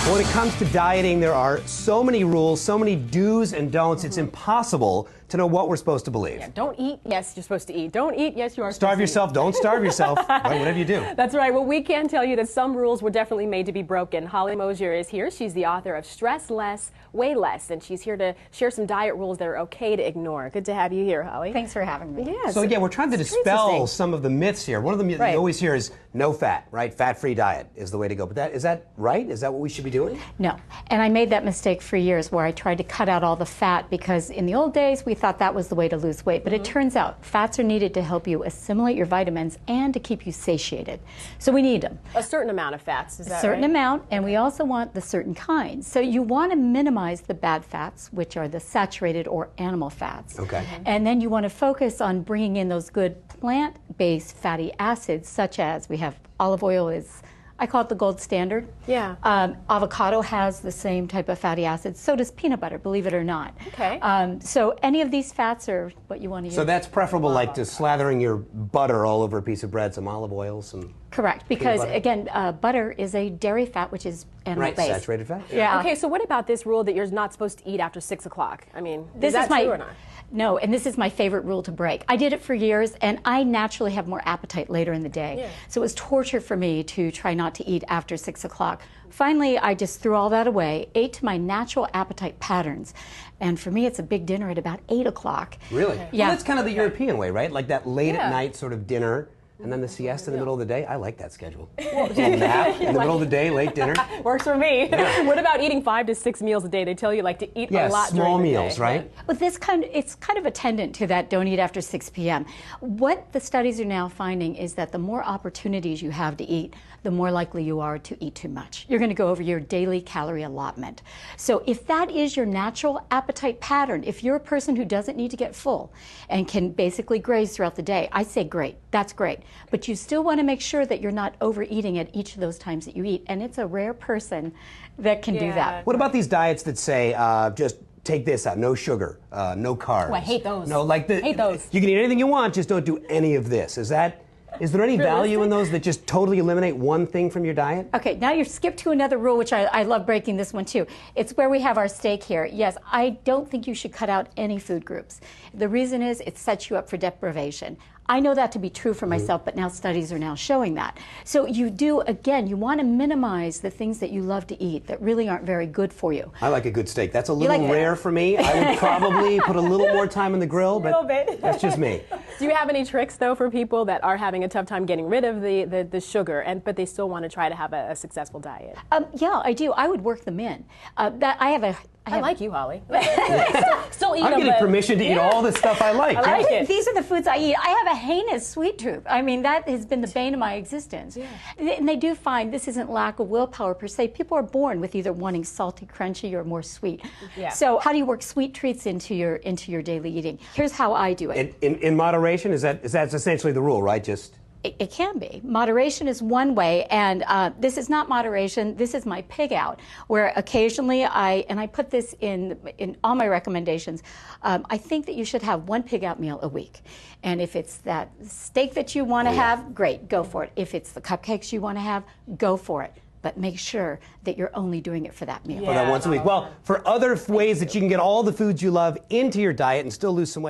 Well, when it comes to dieting, there are so many rules, so many do's and don'ts, it's impossible to know what we're supposed to believe. Yeah, don't eat, yes, you're supposed to eat. Don't eat, yes, you are Starve yourself, don't starve yourself, right, whatever you do. That's right. Well, we can tell you that some rules were definitely made to be broken. Holly Mosier is here. She's the author of Stress Less, Weigh Less, and she's here to share some diet rules that are okay to ignore. Good to have you here, Holly. Thanks for having me. Yes. So yeah, we're trying to dispel some of the myths here. One of them you always hear is no fat, right? Fat-free diet is the way to go. But is that right? Is that what we should be doing? No. And I made that mistake for years where I tried to cut out all the fat because in the old days we thought that was the way to lose weight. But it turns out fats are needed to help you assimilate your vitamins and to keep you satiated. So we need them. A certain amount of fats, is that right? A certain amount, and we also want the certain kinds. So you want to minimize the bad fats, which are the saturated or animal fats. Okay. And then you want to focus on bringing in those good plant-based fatty acids, such as we have olive oil is, I call it the gold standard. Yeah. Avocado has the same type of fatty acids. So does peanut butter, believe it or not. Okay. So any of these fats are what you want to use. So that's preferable, like to slathering your butter all over a piece of bread, some olive oil, some... Correct, because again, butter is a dairy fat, which is animal-based. Right, saturated fat. Yeah. Okay, so what about this rule that you're not supposed to eat after 6 o'clock? I mean, this is that true or not? No, and this is my favorite rule to break. I did it for years, and I naturally have more appetite later in the day. Yeah. So it was torture for me to try not to eat after 6 o'clock. Finally, I just threw all that away, ate to my natural appetite patterns. And for me, it's a big dinner at about 8 o'clock. Really? Yeah. Well, that's kind of the European way, right? Like that late at night sort of dinner. And then the siesta in the middle of the day. I like that schedule. A little nap in the middle of the day, late dinner. Works for me. Yeah. What about eating 5 to 6 meals a day? They tell you like to eat a lot small during the meals, day. right? Well, it's kind of attendant to that don't eat after 6 p.m. What the studies are now finding is that the more opportunities you have to eat, the more likely you are to eat too much. You're going to go over your daily calorie allotment. So if that is your natural appetite pattern, if you're a person who doesn't need to get full and can basically graze throughout the day, I say great, that's great. But you still want to make sure that you're not overeating at each of those times that you eat. And it's a rare person that can do that. What about these diets that say just take this out, no sugar, no carbs? Oh, I hate those. No, like hate those. You can eat anything you want, just don't do any of this. Is there any value in those that just totally eliminate one thing from your diet? Okay, now you've skipped to another rule, which I love breaking this one too. It's where we have our steak here. Yes, I don't think you should cut out any food groups. The reason is it sets you up for deprivation. I know that to be true for myself, but now studies are now showing that. So you do, again, you want to minimize the things that you love to eat that really aren't very good for you. I like a good steak. That's a little rare for me. I would probably put a little more time in the grill, but that's just me. Do you have any tricks, though, for people that are having a tough time getting rid of the sugar, but they still want to try to have a successful diet? Yeah, I do. I would work them in. I like you, Holly. Still eat them. I'm getting permission to eat all the stuff I like. I like it. These are the foods I eat. I have a heinous sweet tooth. I mean, that has been the bane of my existence. Yeah. And they do find this isn't lack of willpower per se. People are born with either wanting salty, crunchy, or more sweet. Yeah. So how do you work sweet treats into your daily eating? Here's how I do it. In moderation, is that essentially the rule, right? Just. It can be. Moderation is one way, and this is not moderation. This is my pig out, where occasionally I put this in all my recommendations. I think that you should have one pig out meal a week. And if it's that steak that you want to have, great, go for it. If it's the cupcakes you want to have, go for it. But make sure that you're only doing it for that meal. For that once a week. Well, for other ways that you can get all the foods you love into your diet and still lose some weight.